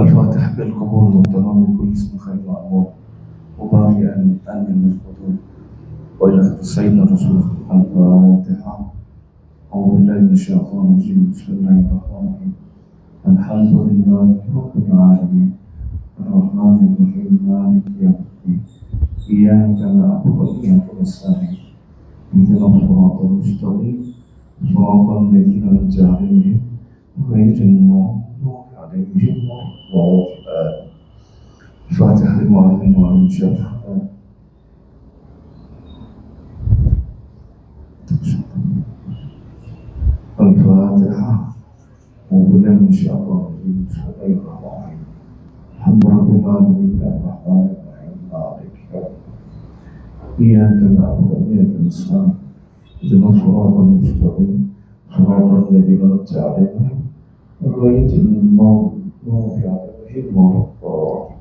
الفاتح بالقبول والتمام بكل اسم خير مأمور وبارئا أن المفقودون وإلى سيدنا الرسول الفاتحة. أعوذ بالله من الشيطان الرجيم. بسم الله الرحمن الرحيم. الحمد لله رب العالمين الرحمن الرحيم مالك يوم الدين إياك نعبد وإياك نستعين اهدنا الصراط المستقيم صراط الذين أنعمت عليهم غير المغضوب عليهم ولا الضالين. الفاتحة للمعلمين وعلم الشرح. الفاتحة. وبالله من الشيطان الرجيم. بسم الله الرحمن الرحيم. الحمد لله العالمين الرحمن الرحيم مالك يوم الدين إياك نعبد وإياك نستعين اهدنا الصراط المستقيم صراط الذين أنعمت عليهم غير المغضوب عليهم ولا الضالين.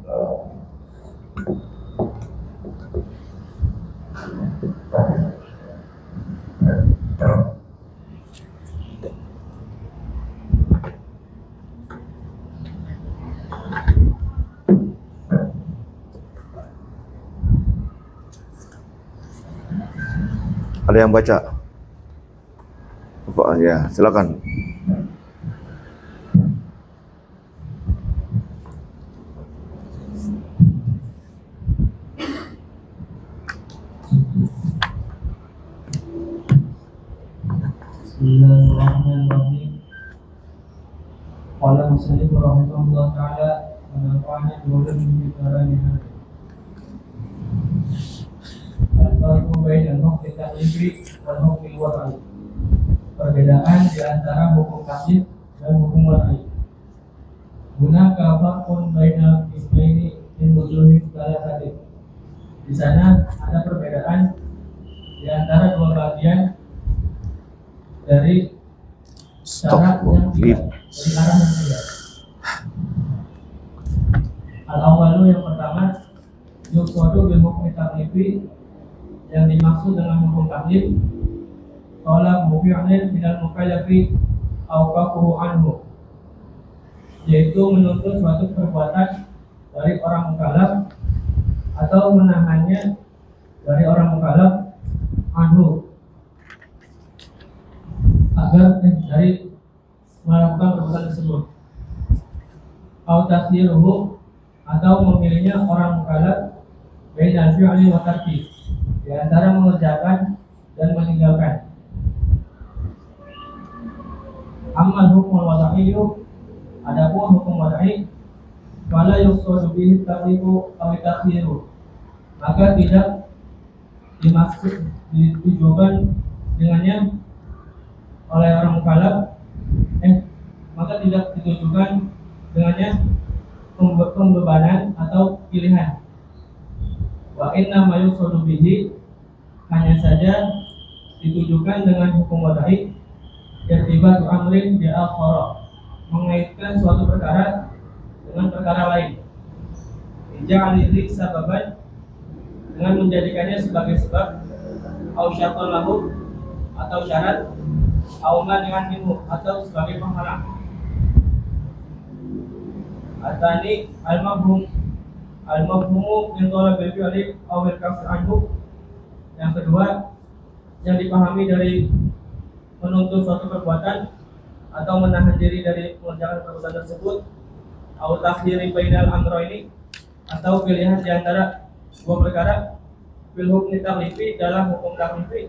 Ada yang baca? Bapak, ya, silakan. Bismillahirrahmanirrahim. Qala musannif rahimahullah ta'ala wa nafa'ana bi ulumih al-Qur'an. Al-farqu bainal hukmi at-taklifi wal hukmi al-wad'i. Perbedaan di antara hukum taklif dan hukum wad'i. Hunaka farqun bainal qismaini min wujuhi thalathatin. Di sana ada perbedaan di antara dua bagian dari syarat yang tidak, dari arah yang tidak. Al-awwalu yang pertama, yuqsadu bil hukmi taklifi, yang dimaksud dengan hukum taklif talab mufi'lin minal mukallafi aw kafuhu anhu, yaitu menuntut suatu perbuatan dari orang mukallaf atau menahannya dari orang mukallaf anhu, agar dari melakukan perbuatan tersebut, aw tasdiruhu, atau memilihnya orang mukallaf bainal fi'li wa tarki, di antara mengerjakan dan meninggalkan. Amma hukum wad'iyyu, adapun hukum wad'i, fala yuqsadu bihi taklifu aw takhiru, maka tidak dimaksud ditujukan dengannya oleh orang mukallaf, maka tidak ditujukan dengannya pembebanan atau pilihan. Wa inna ma yuqsadu bihi, hanya saja ditujukan dengan hukum wad'i irtibatu amrin bi akhara, mengaitkan suatu perkara dengan perkara lain. Ja'alihi sababan, dengan menjadikannya sebagai sebab, au syartan lahu, atau syarat, au mani'an minhu, atau sebagai penghalang. Atani al-mafhumu min talabil fi'li aw al-kaf anhu. Yang kedua, yang dipahami dari menuntut suatu perbuatan atau menahan diri dari mengerjakan perbuatan tersebut, aw takhdiri bainal amrayni, atau pilihan di antara dua perkara, fil hukmi taklifi, dalam hukum taklifi,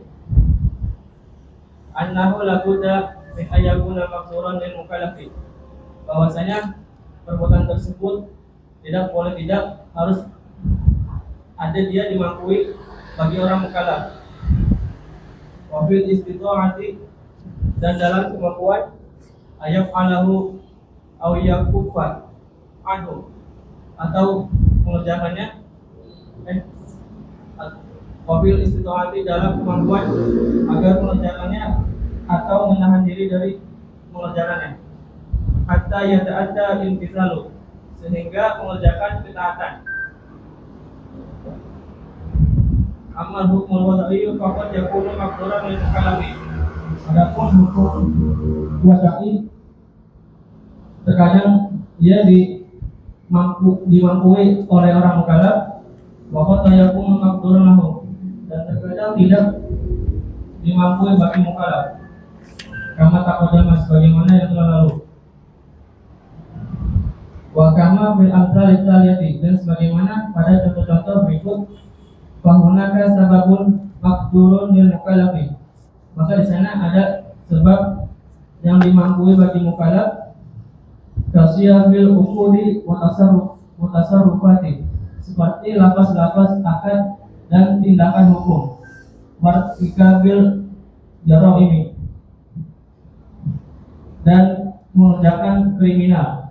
annahu la budda min ayyakuna maqduran lil mukallafi, bahwasanya perbuatan tersebut tidak boleh tidak harus ada dia dimampuin bagi orang mukallaf. Wa fil istita'ati, dan dalam kemampuan ayat alahu aw yakuffa anhu, atau mengerjakannya. Wa fil istita'ati, dalam kemampuan agar mengerjakannya atau menahan diri dari mengerjakannya. Hatta yata'adda imtithalu, sehingga mengerjakan ketaatan. Amal hukmul wad'i faqad yakunu maqduran lil mukallafi, adapun hukum wad'i terkadang ia dimampui oleh orang mukallaf, wa qad yakunu maqduran lahu, dan terkadang tidak dimampui bagi mukallaf, kama taqaddama sebagaimana yang telah lalu. Wa kama fil amthal taliyati, dan sebagaimana pada contoh-contoh berikut, fahunaka sababun maqdurun lil mukallafi, maka di sana ada sebab yang dimampui bagi mukallaf, kasya fil uqudi wa tasarrufati, seperti lafaz-lafaz akad dan tindakan hukum, wartikabil jaraimi, dan mengerjakan kriminal.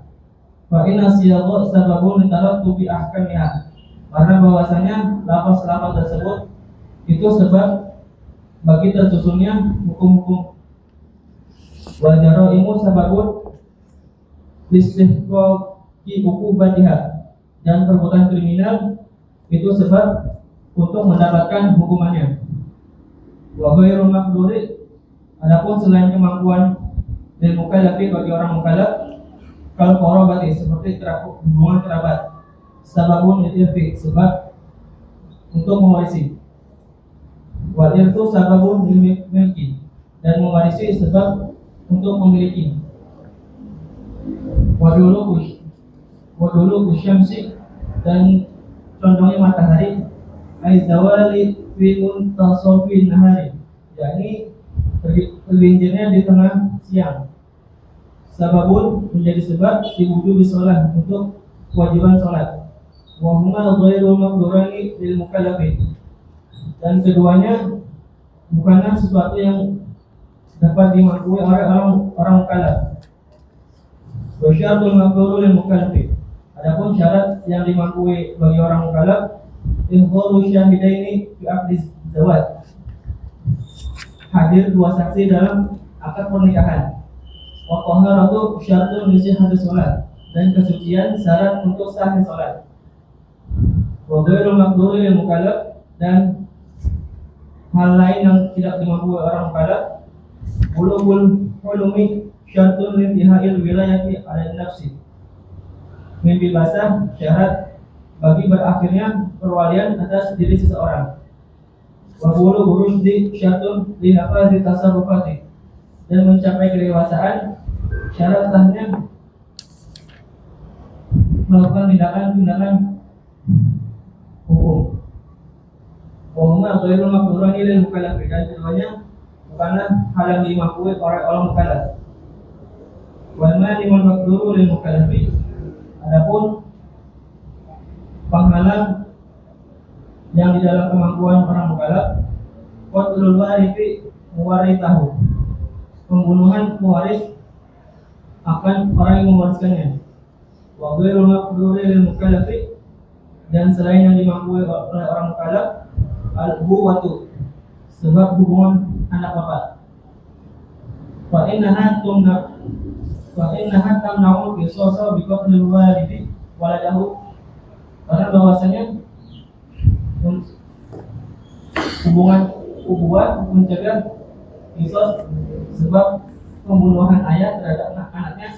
Fa inna siyagha sababun litarattubi ahkamiha, karena bahwasanya lafaz-lafaz tersebut itu sebab bagi tersusunnya hukum-hukum. Wa jaraimu sababun listihqaqi uqubatiha, dan perbuatan kriminal itu sebab untuk mendapatkan hukumannya. Wa ghairu maqduri, adapun selain kemampuan lil mukallafi bagi orang mukallaf, kalau qarabati, seperti hubungan kerabat, sababun litirfi, sebab untuk mewarisi, wal irtu sababun lil milki, dan mewarisi sebab untuk memiliki, wadulu syamsi, dan condongnya matahari, ay zawali fi muntasofin nahari, yakni tergelincirnya di tengah siang. Sababun, menjadi sebab diwujubi sholat, untuk kewajiban sholat. Wa huma ghairu maqdurani lil mukallafi, dan keduanya bukanlah sesuatu yang dapat dimampui oleh orang mukallaf. Wa syaratul maqduru lil mukallafi, adapun syarat yang dimampui bagi orang mukallaf, ihdaru syahidaini fi aqdi zawaj, hadir dua saksi dalam akad pernikahan. Wa taharatu syartun li sihhatis shalah, dan kesucian syarat untuk sahnya salat. Wa ghairu maqduri lil mukallaf, dan hal lain yang tidak dimampui orang mukallaf, bulughul hulumi syartun li intihail wilayati 'ala nafsi, mimpi basah syarat bagi berakhirnya perwalian atas diri seseorang. Wa bulughu rusydi syartun li hafazi tasarrufati, dan mencapai kedewasaan syarat sahnya melakukan tindakan hukum. Wa huma ghairu maqdurani lil mukallaf, dan keduanya bukanlah hal yang dimampui oleh orang mukallaf. Wal mani wal maqduru lil mukallaf, adapun penghalang yang di dalam kemampuan orang mukallaf, qatlul warithi muwarrithahu, pembunuhan pewaris akan orang yang mewariskannya. Wa ghairu maqduri lil mukallafi, dan selain yang dimampui oleh orang mukallaf, al-buwatu, sebab hubungan anak bapak. Fa innaha tamna'u qisasa bi qatlil walidi waladahu, karena bahwasanya hubungan ubuah mencegah qisas, sebab pembunuhan ayah terhadap anaknya,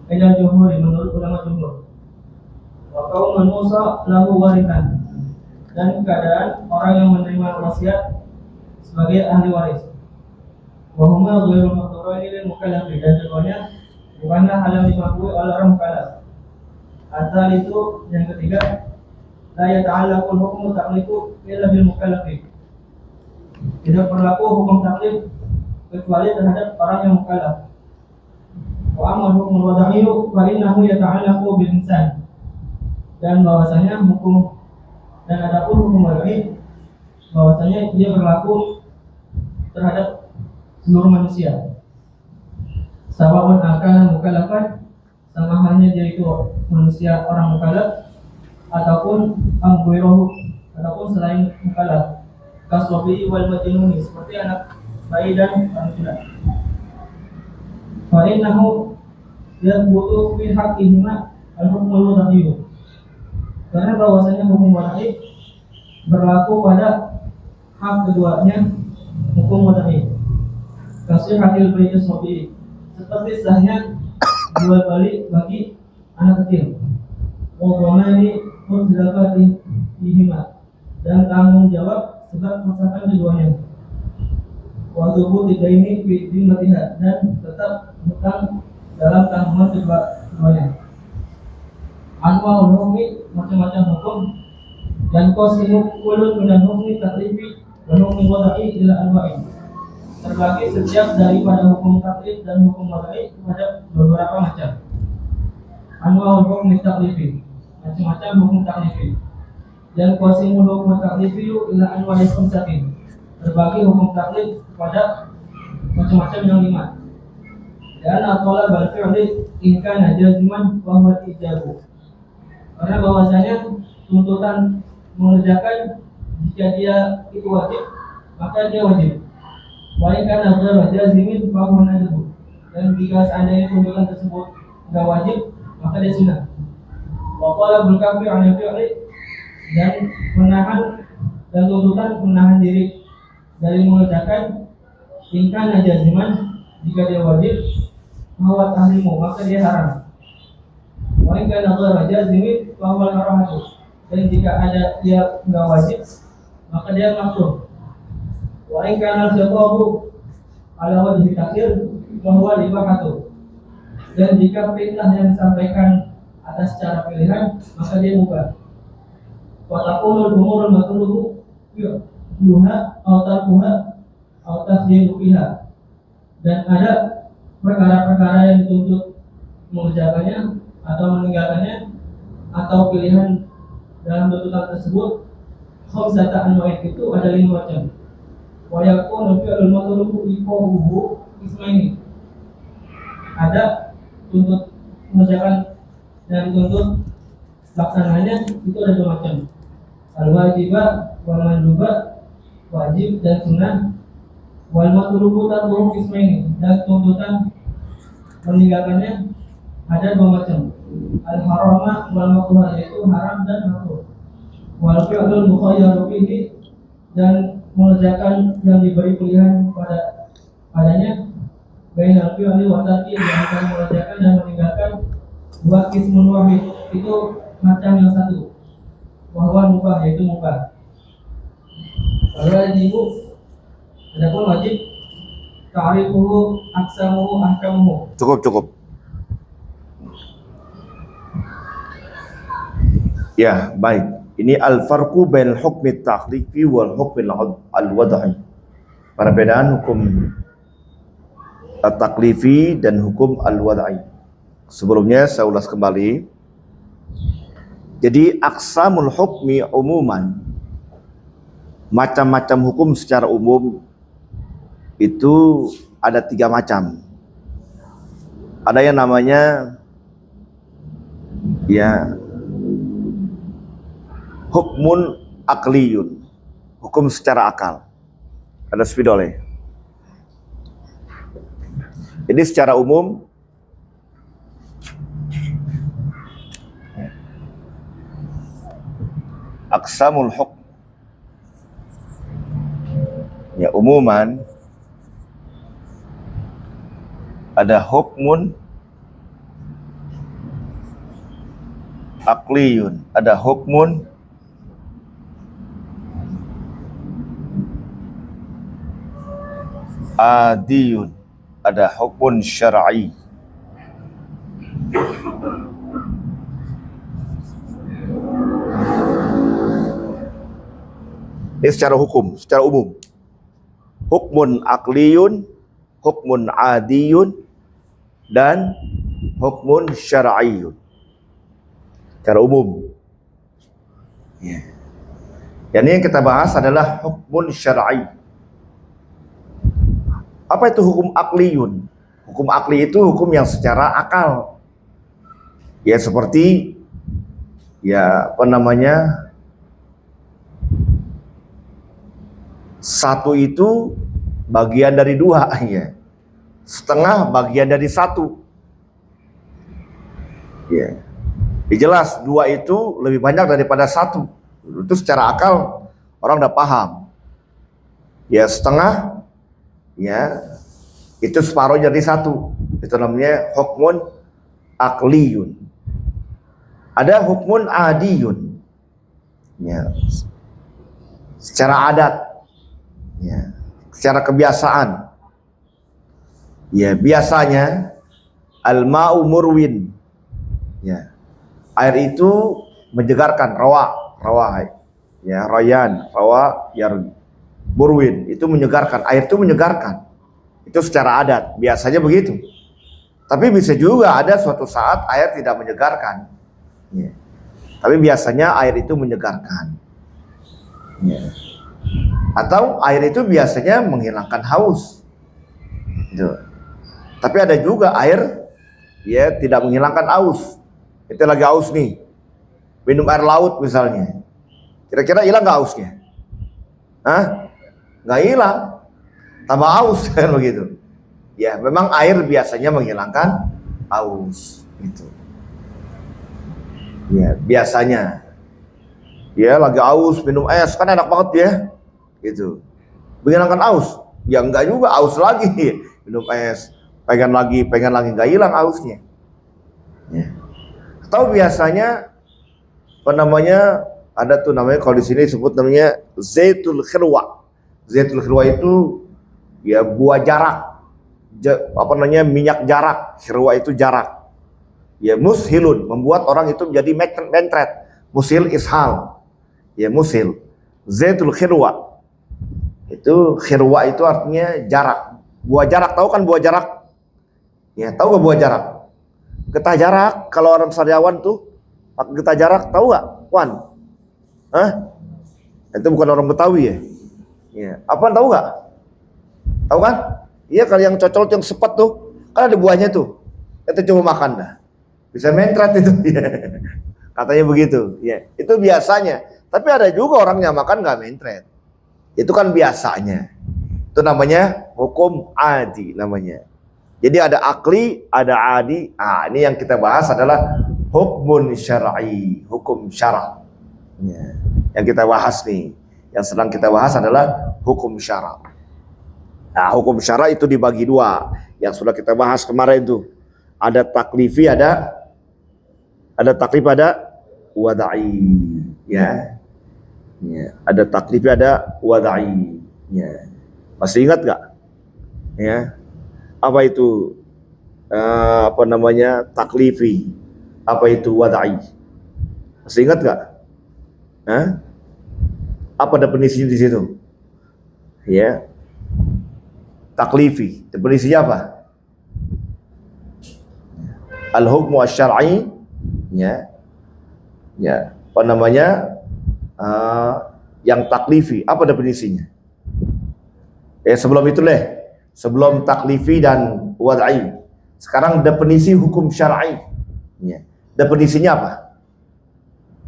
ila jumhur, menurut ulama jumhur. Wa qaulun Musa lahu warithan, dan keadaan orang yang menerima wasiat sebagai ahli waris. Wa huma ghairu maqdurani lil mukallafi, dan keduanya bukanlah hal yang dimampui oleh orang mukallaf. Asal itu yang ketiga, la yata'allaqul hukmu ta'liqu illa bil mukallafi, tidak berlaku hukum taklif kecuali terhadap orang yang mukallaf. Wa amma hukmul wada'iyyu fa innahu yata'allaqu bil insan, dan bahwasanya hukum dan adapun hukum wada'i, bahwasanya dia berlaku terhadap seluruh manusia. Sababun akan mukallafan, sama halnya dia itu manusia orang mukallaf, ataupun amguirohu, ataupun selain mukallaf, kaswabi wal majnuni, seperti anak bayi dan orang gila. Fa innahu yathbutu fi haqqihima al-hukmul wada'iyyu, karena bahwasanya hukum wada'i berlaku pada hak keduanya hukum wada'i. Kasih hakil bayi sobi, seperti sahnya jual beli bagi anak kecil. Wadhamani Mudzafatihima, dan tanggung jawab sebab kerusakan keduanya. Wadhubu tidaini fi dimatiha, dan tetap hutang dalam tanggungan keduanya. Anwa'ul hukmi, macam-macam hukum, dan qasimu kulun minal hukmi taklifi dan hukmi wada'i ila anwa'in. Terbagi setiap daripada hukum taklif dan hukum wada'i pada beberapa macam. Anwa'ul hukmi taklifi, macam-macam hukum taklifi, dan qasimu hukum taklifi ila anwa'in khamsatin. Terbagi hukum taklif kepada macam-macam yang 5. Dan atola balfi'li ingkana jazman wa huwa ijabu. Karena bahwasanya tuntutan mengerjakan jika dia itu wajib, maka dia wajib. Wa ingkana ghairu jazimin fa huwa nadbu. Dan jika seandainya tuntutan tersebut enggak wajib, maka dia sunnah. Wa qala bil kafi 'ala fi'li, dan menahan, dan tuntutan menahan diri dari mengerjakan ingkana jaziman, jika dia wajib, bahwa tahrimu, maka dia haram. Wa in kana ghairu jazimin fa huwa karahatu. Dan jika ada dia enggak wajib, maka dia makruh. Wa in kana khitabu ala wajhi takhir fa huwa ibahatu. Dan jika perintah yang disampaikan atas cara pilihan, maka dia mubah. Wa taqulul umurul makruhu duha atau tarkuha atau takhyiru fiha. Dan ada perkara-perkara yang dituntut mengerjakannya atau meninggalkannya, atau pilihan dalam tuntutan tersebut. Khamsata anwa'in, itu ada 5 macam. Wa yakunu fi'lul matlubu iqabuhu ismaini. Ada tuntut mengerjakan dan tuntut laksananya, itu ada 2 macam. Al-wajibah wal mandubah, wajib dan sunnah. Wal matlubu tarkuhu ismaini, dan tuntutan meninggalkannya ada 2 macam. Al-harama wal makruh, yaitu haram dan makruh. Wal fi'lul mukhayyaru fihi, dan mengerjakan yang diberi pilihan padanya. Bainal fi'li wa tarki, yang akan mengerjakan dan meninggalkan. Wa qismun wahid, itu macam yang satu. Wa huwa mubah, yaitu mubah. Wajib, adapun wajib, ta'rifuhu aksamuhu ahkamuhu. Cukup. Ya, baik. Ini al-farqu bainal hukmi at-takhlifi wal hukmi al-wad'i. Perbedaan hukum at-takhlifi dan hukum al-wad'i. Sebelumnya saya ulas kembali. Jadi aqsamul hukmi umuman, macam-macam hukum secara umum itu ada 3 macam. Ada yang namanya hukmun akliyun, hukum secara akal. Ada spidole. Jadi secara umum aqsamul hukm, ya umuman ada hukmun akliyun, ada hukmun adiyun, ada hukmun syar'i. Ini secara hukum, secara umum. Hukmun akliyun, hukmun adiyun, dan hukmun syar'iyun. Secara umum. Yang ini yang kita bahas adalah hukmun syar'i. Apa itu hukum akliyun? Hukum akli itu hukum yang secara akal. Ya seperti satu itu bagian dari 2, ya. Setengah bagian dari 1. Ya. Jelas 2 itu lebih banyak daripada 1. Itu secara akal orang udah paham. Ya setengah, ya itu separuh jadi 1. Itu namanya hukmun akliyun. Ada hukmun adiyun, ya, secara adat, ya, secara kebiasaan. Ya, biasanya al-ma'u murwin, ya, air itu menyegarkan, rawa, ya, royan, rawa, yarwi. Murwin itu menyegarkan, air itu menyegarkan. Itu secara adat, biasanya begitu. Tapi bisa juga ada suatu saat air tidak menyegarkan. Ya. Tapi biasanya air itu menyegarkan. Ya. Atau air itu biasanya menghilangkan haus. Gitu. Tapi ada juga air ya tidak menghilangkan haus. Kita lagi haus nih, minum air laut misalnya. Kira-kira hilang nggak hausnya? Hah? Nggak hilang, tambah haus kan begitu. Ya, memang air biasanya menghilangkan haus gitu. Ya, biasanya. Ya, lagi haus minum es kan enak banget ya. Gitu. Menghilangkan haus. Ya enggak juga, haus lagi. Minum es, pengen lagi enggak hilang hausnya. Ya. Atau biasanya apa namanya? Ada tuh namanya kalau di sini disebut namanya zaitul khirwa. Zaitul khirwa itu ya buah jarak. Apa namanya, minyak jarak. Khirwa itu jarak. Ya, mushilun, membuat orang itu menjadi mentret. Mushil ishal. Ya, mushil. Zaitul khirwa. Itu khirwa itu artinya jarak. Buah jarak, tahu kan buah jarak? Ya, tahu gak buah jarak? Getah jarak, kalau orang Sariawan tuh pakai getah jarak, tahu gak? Wan? Hah? Itu bukan orang Betawi ya? Ya, apa tahu gak? Tahu kan? Iya, kalau yang cocol yang sepet tuh, kan ada buahnya tuh. Itu coba makan dah. Bisa mentret itu. Katanya begitu. Ya, itu biasanya. Tapi ada juga orang yang makan nggak mentret. Itu kan biasanya. Itu namanya hukum adi namanya. Jadi ada akli, ada adi. Ini yang kita bahas adalah hukmun syar'i, hukum syara'. Ya. Yang kita bahas nih, yang sedang kita bahas adalah hukum syara'. Nah, hukum syara' itu dibagi dua. Yang sudah kita bahas kemarin tuh. Ada taklifi, ada taklif, ada wada'i. Ya. Ya, ada taklifi, ada wada'i. Ya. Masih ingat gak? Ya. Apa itu apa namanya taklifi? Apa itu wada'i? Masih ingat gak? Hah? Apa definisinya di situ? Ya. Taklifi, definisinya apa? Al-hukmu asy-syar'i, ya. Ya, apa namanya? Yang taklifi, apa definisinya? Sebelum itu sebelum taklifi dan wad'i. Sekarang definisi hukum syar'i. Ya. Definisinya apa?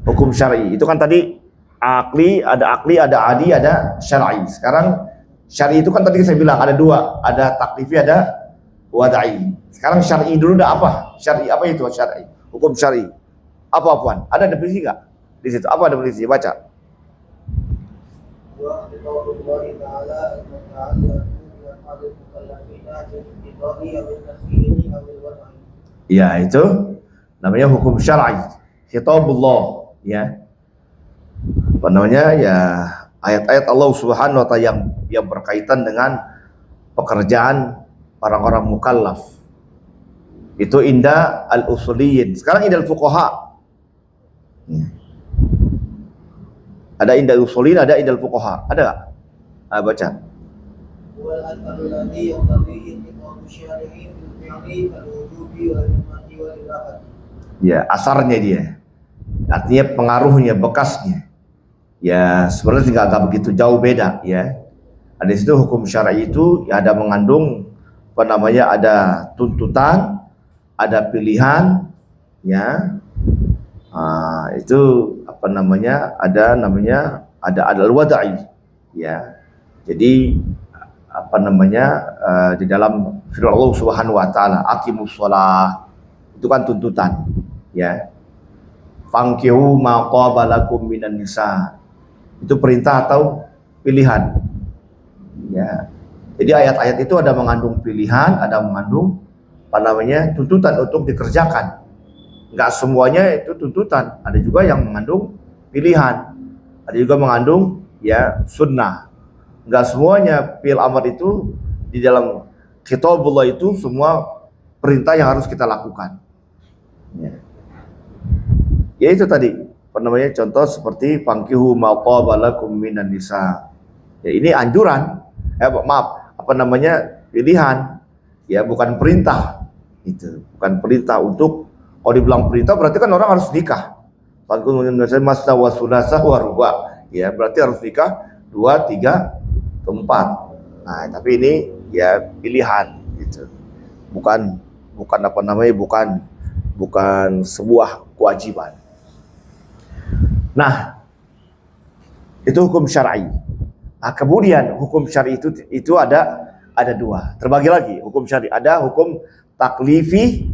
Hukum syar'i. Itu kan tadi akli, ada adi, ada syar'i. Sekarang syar'i itu kan tadi saya bilang ada dua, ada taklifi, ada wad'i. Sekarang syar'i dulu dah apa? Syar'i apa itu syar'i? Hukum syar'i. Apa Puan? Ada definisi enggak? Di situ apa definisi? Baca. Ya, itu namanya hukum syar'i. Khitabullah, ya. Apa namanya? Ya, ayat-ayat Allah Subhanahu wa taala yang berkaitan dengan pekerjaan orang-orang mukallaf. Itu inda al-usuliyin. Sekarang inda al-fuqaha. Ya. Ada inda al-usuliyin, ada inda al-fuqaha. Ada enggak? Baca. Ya, asarnya dia. Artinya pengaruhnya, bekasnya. Ya, sebenarnya nggak begitu jauh beda, ya. Ada di situ hukum syar'i itu ya ada mengandung apa namanya, ada tuntutan, ada pilihan, ya. Itu apa namanya, ada al-wada'i, ya. Jadi apa namanya, di dalam firman Allah Subhanahu wa taala, aqimus shalah, itu kan tuntutan, ya. Fankihu ma qaba lakum minan nisa, itu perintah atau pilihan, ya. Jadi ayat-ayat itu ada mengandung pilihan, ada mengandung apa namanya, tuntutan untuk dikerjakan, nggak semuanya itu tuntutan, ada juga yang mengandung pilihan, ada juga mengandung ya sunnah. Nggak semuanya fi'il amr itu di dalam kitabullah itu semua perintah yang harus kita lakukan. Ya itu tadi apa namanya, contoh seperti fankihu ma qaba lakum minan nisa. Ya ini anjuran, maaf, apa namanya, pilihan, ya bukan perintah. Itu bukan perintah. Untuk kalau dibilang perintah berarti kan orang harus nikah. Fankihu masna wa sulasa wa ruba. Ya berarti harus nikah 2, 3, 4. Nah, tapi ini ya pilihan gitu. Bukan apa namanya, bukan sebuah kewajiban. Nah, itu hukum syar'i. Nah, kemudian hukum syar'i itu ada dua. Terbagi lagi hukum syar'i. Ada hukum taklifi,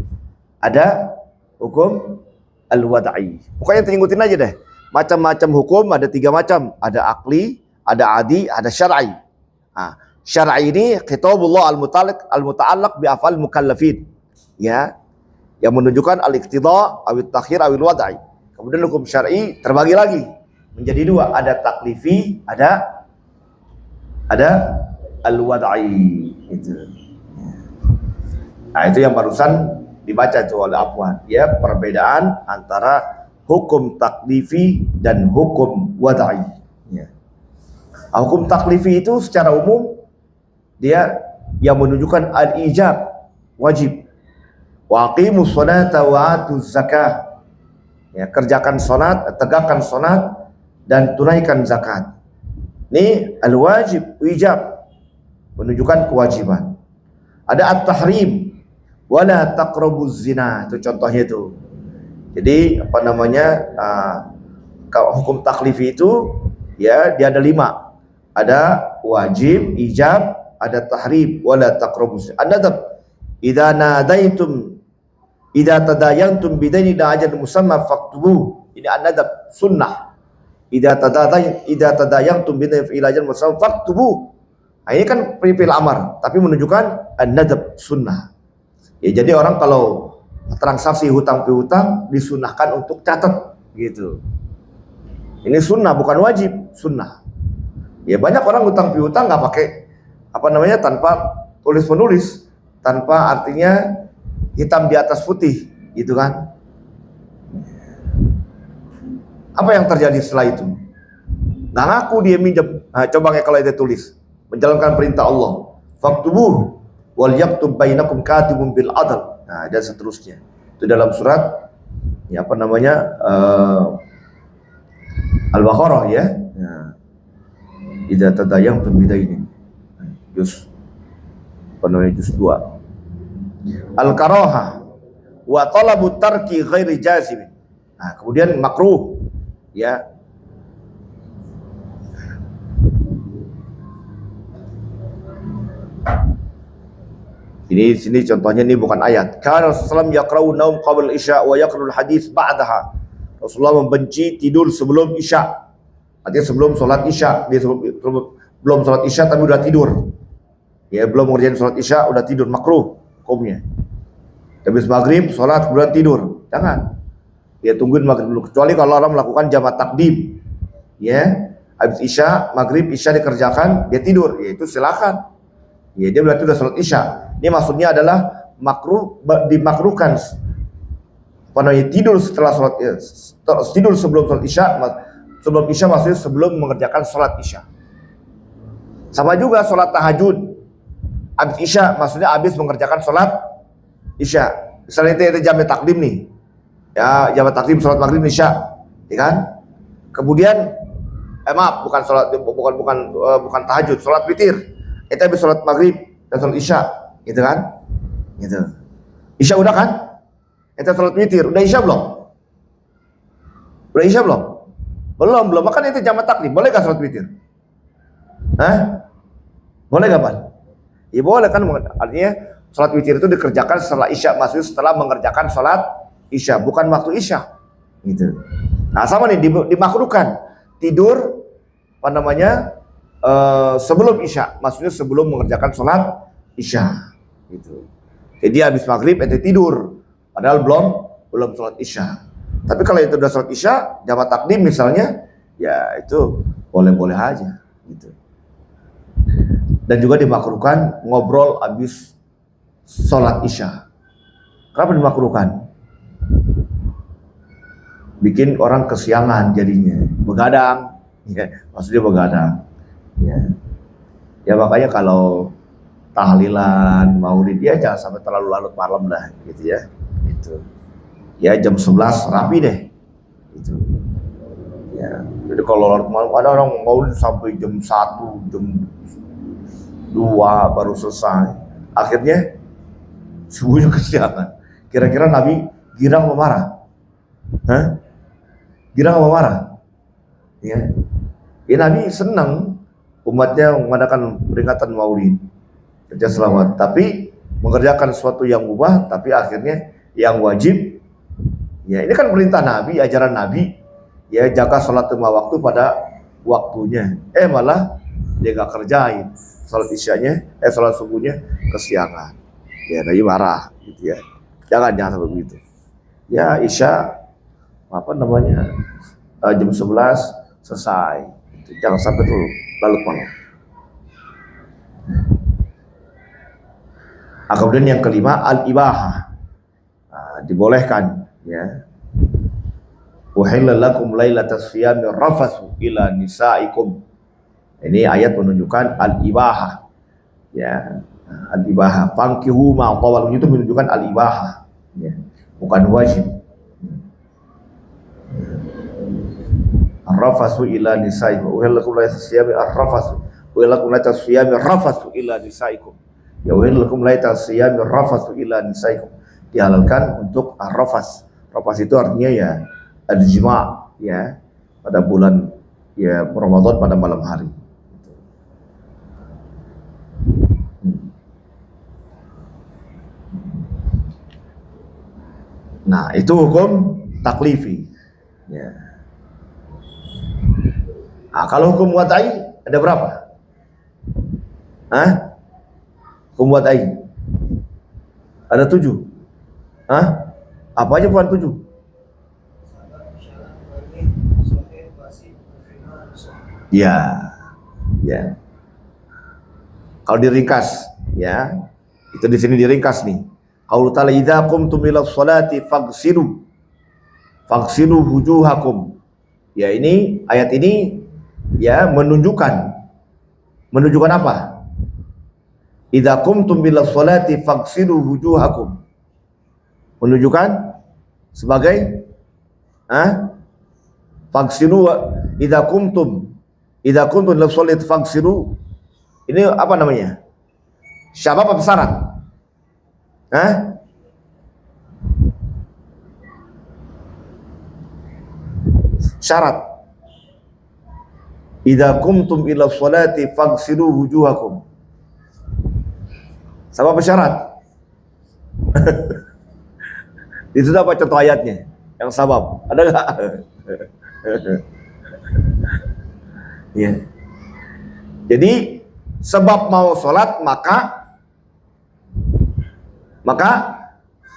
ada hukum al-wad'i. Pokoknya tinggutin aja deh. Macam-macam hukum ada 3 macam. Ada akli, ada adi, ada syar'i. Nah, syar'i ini kitabullah al-muta'allaq bi af'al mukallafin. Ya. Yang menunjukkan al-iqtida, awit takhir, awil wad'i. Kemudian hukum syar'i terbagi lagi menjadi 2. Ada taklifi, ada al-wad'i. Itu. Nah, itu yang barusan dibaca itu oleh Afwan. Ya, perbedaan antara hukum taklifi dan hukum wad'i. Ya. Nah, hukum taklifi itu secara umum dia yang menunjukkan al-ijab, wajib. Wa aqimus sholata wa atuz zakah. Ya, kerjakan salat, tegakkan salat dan tunaikan zakat. Ini al-wajib, ijab, menunjukkan kewajiban. Ada at-tahrim, wala taqrabuz zina, itu contohnya itu. Jadi apa namanya, hukum taklifi itu ya dia ada 5. Ada wajib, ijab, ada tahrim, wala taqrabuz zina. An-nadab, idza nadaitum idza tadayantum bidaini ila ajal musamma faktubu. Ini an-nadab, sunnah. Idza tadayantum bidaini ila ajal musamma faktubu. Nah, ini kan fi'il amar, tapi menunjukkan an-nadab, sunnah. Ya, jadi orang kalau transaksi hutang piutang disunahkan untuk catat gitu. Ini sunnah, bukan wajib, sunnah. Ya, banyak orang hutang piutang nggak pakai apa namanya, tanpa tulis menulis, tanpa artinya hitam di atas putih, gitu kan? Apa yang terjadi setelah itu? Nah, ngaku dia minjem. Nah, coba kayak kalau itu tulis, menjalankan perintah Allah. Faktubuh wal yaktub bainakum katibun bil adl. Nah, dan seterusnya. Itu dalam surat ya apa namanya, Al-Baqarah ya. Idza tadayantum bidainin. Juz apa namanya, juz 2. Al-karaha wa talabu tarki ghairi jazim. Nah, kemudian makruh ya. Ini sini contohnya, ini bukan ayat. Karena Rasulullah yaqra'u naum qabla isya wa yaqra'ul hadis ba'daha. Rasulullah membenci tidur sebelum isya. Artinya sebelum sholat isya, dia belum sholat isya tapi udah tidur. Ya, belum mengerjakan sholat isya udah tidur, makruh hukumnya. Habis maghrib sholat kemudian tidur, jangan. Ya, tungguin maghrib dulu. Kecuali kalau orang melakukan jamak takdim. Ya, habis isya, maghrib, isya dikerjakan, dia tidur, ya itu silakan. Ya, dia berarti udah sholat isya. Ini maksudnya adalah makruh, dimakruhkan apa namanya, tidur setelah sholat, tidur sebelum sholat isya. Sebelum isya maksudnya sebelum mengerjakan sholat isya. Sama juga sholat tahajud. Habis isya maksudnya habis mengerjakan sholat isya. Misalnya itu jamak takdim nih. Ya, jamak takdim sholat maghrib isya, ya kan? Kemudian maaf, bukan sholat, bukan tahajud, sholat witir. Itu habis sholat maghrib dan sholat isya, gitu kan? Gitu. Isya udah kan? Itu sholat witir, udah isya belum? Udah isya belum? Belum. Makanya itu jamak takdim. Boleh gak sholat witir? Hah? Boleh gak, Pak? Ya boleh kan, artinya sholat witir itu dikerjakan setelah isya, maksudnya setelah mengerjakan sholat isya, bukan waktu isya. Gitu. Nah, sama nih, dimakruhkan tidur apa namanya, sebelum isya, maksudnya sebelum mengerjakan sholat isya. Gitu. Jadi habis maghrib ente tidur, padahal belum sholat isya. Tapi kalau itu udah sholat isya, jamaah takdim misalnya, ya itu boleh-boleh aja gitu. Dan juga dimakruhkan ngobrol habis sholat isya. Kenapa dimakruhkan? Bikin orang kesiangan jadinya, begadang, ya, maksudnya begadang. Ya makanya kalau tahlilan, maulid ya jangan sampai terlalu larut malam lah, gitu ya. Itu. Ya jam 11 rapi deh. Itu. Ya. Jadi kalau larut malam ada orang maulid sampai jam 1, jam 2 baru selesai. Akhirnya subuhnya kesiangan. Kira-kira Nabi girang apa marah? Hah? Girang apa marah? Ya. Ya Nabi senang umatnya mengadakan peringatan maulid, kerja selamat, tapi mengerjakan sesuatu yang mubah, tapi akhirnya yang wajib. Ya ini kan perintah Nabi, ajaran Nabi, ya jaga sholat 5 waktu pada waktunya. Malah dia gak kerjain sholat isyanya, sholat subuhnya kesiangan. Ya Nabi marah, gitu ya. Jangan sampai begitu. Ya isya jam 11 selesai. Jangan sampai dulu larut malam. Kemudian yang kelima al-ibahah, dibolehkan, ya. Uhilla lakum lailatas siyami rafatsu ila nisaikum. Ini ayat menunjukkan al-ibahah, ya. Al-ibahah, fankihu ma tawal, itu menunjukkan al-ibahah, ya. Bukan wajib. Ar-rafatsu ila nisaikum. Uhilla lakum lailatas siyami ar-rafatsu uhilla lakum lailatas siyami rafatsu ila nisaikum. Ya uhilla lakum lailatas siyami rafatsu ila nisaikum. Dihalalkan untuk ar-rafas. Rafas itu artinya ya al-jima', ya, pada bulan ya Ramadan pada malam hari. Nah, itu hukum taklifi. Ya. Nah, kalau hukum wadai ada berapa? Hukum wadai ada 7. Apa aja bukan 7? Ya. Kalau diringkas, ya, itu di sini diringkas nih. Qaulu ta'ala idza qumtum ila sholati faghsilu wujuhakum. Ya ini ayat ini ya menunjukkan apa? Idza qumtum ila sholati faghsilu wujuhakum. Menunjukkan sebagai faghsilu idza qumtum ila sholati faghsilu. Ini apa namanya? Syabab apa syarat? Syarat. Idza qumtum ila sholati faghsilu wujuhakum. Sabab syarat. Itu apa contoh ayatnya? Yang sabab. Ada enggak? Ya. Jadi sebab mau sholat maka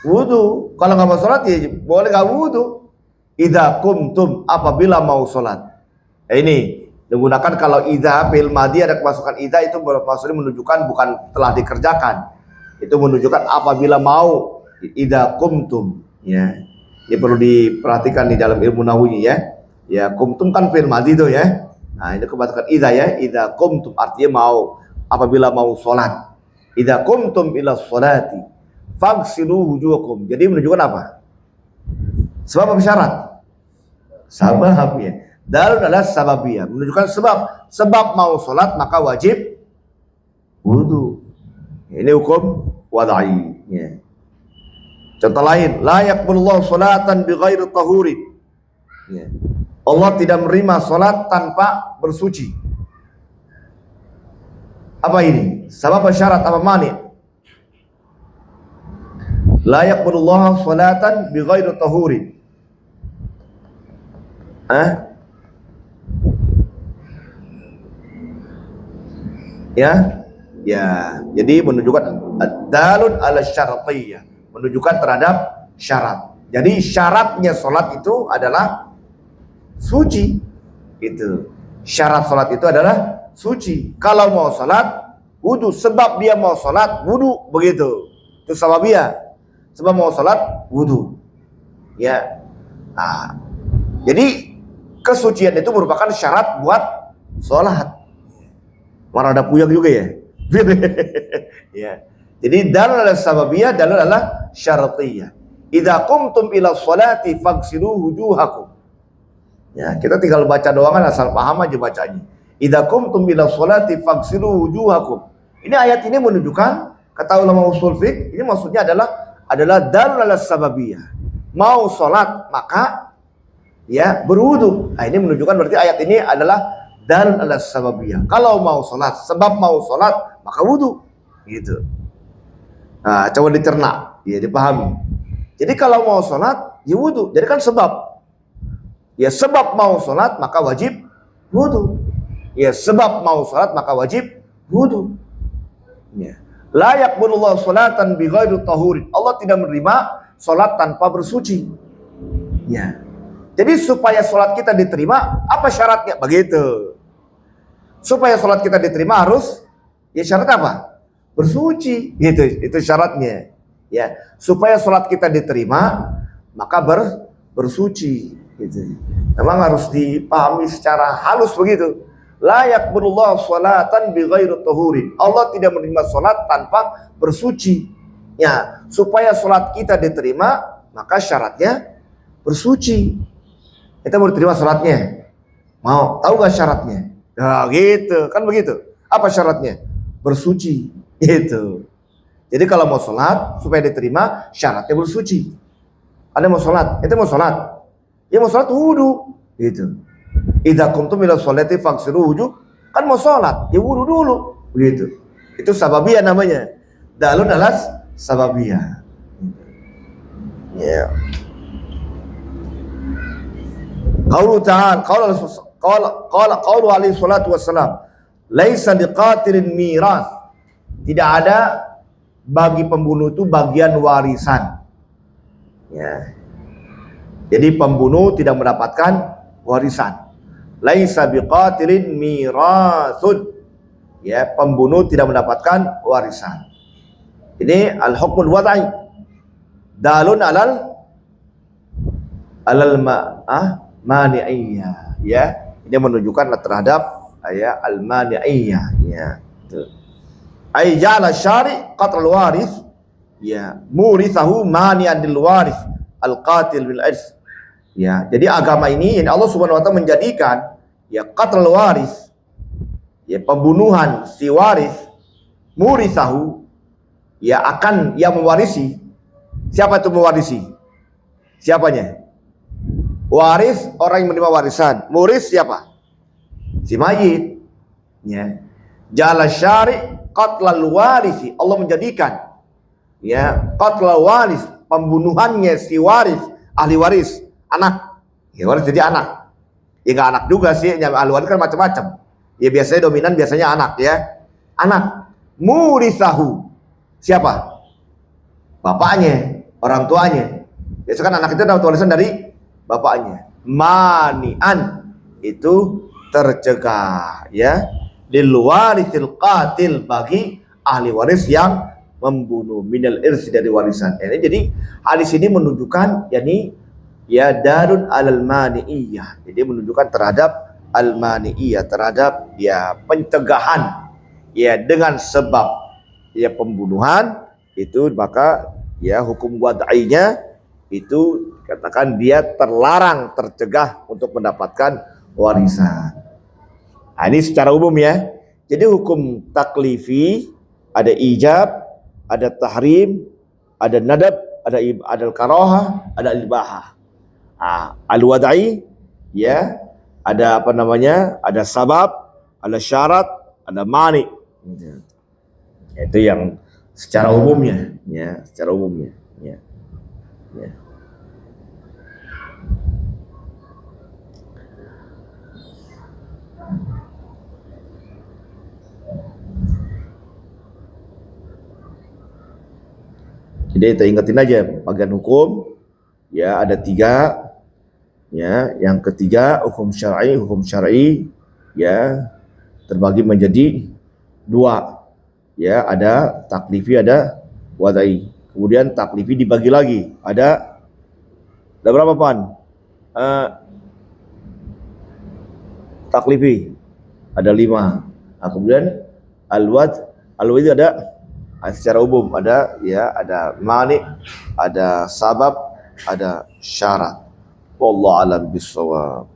wudu. Kalau nggak mau sholat ya boleh nggak wudu. Idza qumtum, apabila mau sholat. Ini digunakan kalau idza fil madhi ada kemasukan idza, itu maksudnya menunjukkan bukan telah dikerjakan. Itu menunjukkan apabila mau. Idza qumtum, ya. Ini perlu diperhatikan di dalam ilmu nahwu ya. Ya, qumtum kan fil madhi itu ya. Nah, ini kemasukan idza ya. Idza qumtum artinya mau, apabila mau sholat. Idza qumtum ila sholati faghsilu wujuhakum. Jadi menunjukkan apa? Sebab apa syarat? Sabab ya. Dalil adalah sababiyah, menunjukkan sebab mau sholat maka wajib wudu. Ini hukum wadai. Ya. Contoh lain, la yaqbalullahu sholatan bighairi tahurin. Ya. Allah tidak menerima sholat tanpa bersuci. Apa ini? Sabab syarat apa mani? La yaqbalullahu sholatan bighairi tahurin. Ya. Jadi menunjukkan dalun ala syartiyah, menunjukkan terhadap syarat. Jadi syaratnya sholat itu adalah suci. Itu syarat sholat itu adalah suci. Kalau mau sholat wudu, sebab dia mau sholat wudu, begitu. Itu sababiyah. Sebab mau sholat wudu. Ya. Nah, jadi kesucian itu merupakan syarat buat sholat. Mana ada puyeng juga ya. Ya. Jadi dalil adalah sababiyah, dalil adalah syaratiyah. Idza qumtum ila sholati faghsilu wujuhakum. Ya, kita tinggal baca doang kan, asal paham aja bacanya. Idza qumtum ila sholati faghsilu wujuhakum. Ini ayat ini menunjukkan, kata ulama usul fiqh, ini maksudnya adalah dalil ala sababiyah. Mau sholat maka ya berwudu. Nah, ini menunjukkan berarti ayat ini adalah dalil ala sababiyah. Kalau mau sholat, sebab mau sholat maka wudu, gitu. Nah, coba dicerna, ya dipahami. Jadi kalau mau sholat, ya wudu. Jadi kan sebab. Ya sebab mau sholat maka wajib wudu. Ya sebab mau sholat maka wajib wudu. Ya. La yaqbalullahu sholatan bighairi tahurin. Allah tidak menerima sholat tanpa bersuci. Ya. Jadi supaya sholat kita diterima, apa syaratnya? Begitu. Supaya sholat kita diterima harus, ya syarat apa? Bersuci. Itu syaratnya. Ya. Supaya sholat kita diterima, maka bersuci. Gitu. Memang harus dipahami secara halus begitu. La yaqbalullahu sholatan bighairi tahurin. Allah tidak menerima sholat tanpa bersuci. Ya, supaya sholat kita diterima, maka syaratnya bersuci. Kita mau diterima sholatnya, mau tahu gak syaratnya? Nah, gitu, kan begitu. Apa syaratnya? Bersuci. Gitu. Jadi kalau mau sholat supaya diterima, syaratnya bersuci. Ada mau sholat, itu mau sholat. Ya mau sholat wudu, gitu. Idza qumtum ila sholati faghsilu wujuh, kan mau sholat, ya wudu dulu, begitu. Itu sababiyah namanya. Dalun alas sababiyah. Ya. Qaulu ta'ala, qaulu alaihi salatu wassalam, laisa liqatilin miras. Tidak ada bagi pembunuh itu bagian warisan. Ya. Jadi pembunuh tidak mendapatkan warisan. Laisa biqatilin mirasun. Ya, pembunuh tidak mendapatkan warisan. Ini al-hukmul wad'i. Dalun alal mani'iyah. Ya, ini menunjukkan terhadap ya al-mani'iyah. Ya, itu. Ai ja'ala syari' qatl waris. Ya, murithahu mani'an lil waris al-qatil bil irs. Ya, jadi agama ini Allah Subhanahu wa taala menjadikan ya qatl waris, ya pembunuhan si waris, murithahu, ya akan yang mewarisi. Siapa itu mewarisi? Siapanya? Waris, orang yang menerima warisan. Muris siapa? Si mayit. Ya. Jala syari qatlal warisi. Allah menjadikan ya qatlal waris, pembunuhannya si waris, ahli waris, anak. Ya waris jadi anak. Ya nggak anak juga sih, ahli waris kan macam-macam. Ya biasanya dominan biasanya anak ya. Anak. Murithahu. Siapa? Bapaknya, orang tuanya. Biasanya kan anak itu dapat warisan dari bapaknya. Mani'an, itu tercegah ya. Lil warithil qatil, bagi ahli waris yang membunuh, minal irsi, dari warisan. Ini jadi hadis ini menunjukkan yakni ya darun alal mani'iyah. Jadi menunjukkan terhadap al-mani'iyah, terhadap ya pencegahan ya dengan sebab ya pembunuhan itu, maka ya hukum wad'inya itu katakan dia terlarang, tercegah untuk mendapatkan warisan. Nah, ini secara umum ya. Jadi hukum taklifi ada ijab, ada tahrim, ada nadab, ada al-karahah, ada al-ibahah. Nah, al-wad'i ya, ada apa namanya? Ada sabab, ada syarat, ada mani. Itu yang secara umumnya ya, secara umumnya ya. Ya. Jadi kita ingetin aja bagian hukum Ya, ada 3. Ya, yang ketiga hukum syar'i ya terbagi menjadi 2. Ya, ada taklifi, ada wadai. Kemudian taklifi dibagi lagi. Ada berapa, Pan? Taklifi ada 5. Nah, kemudian al-wad itu ada secara umum, ada ya, ada mani, ada sabab, ada syarat. Wallahu alam bissawab.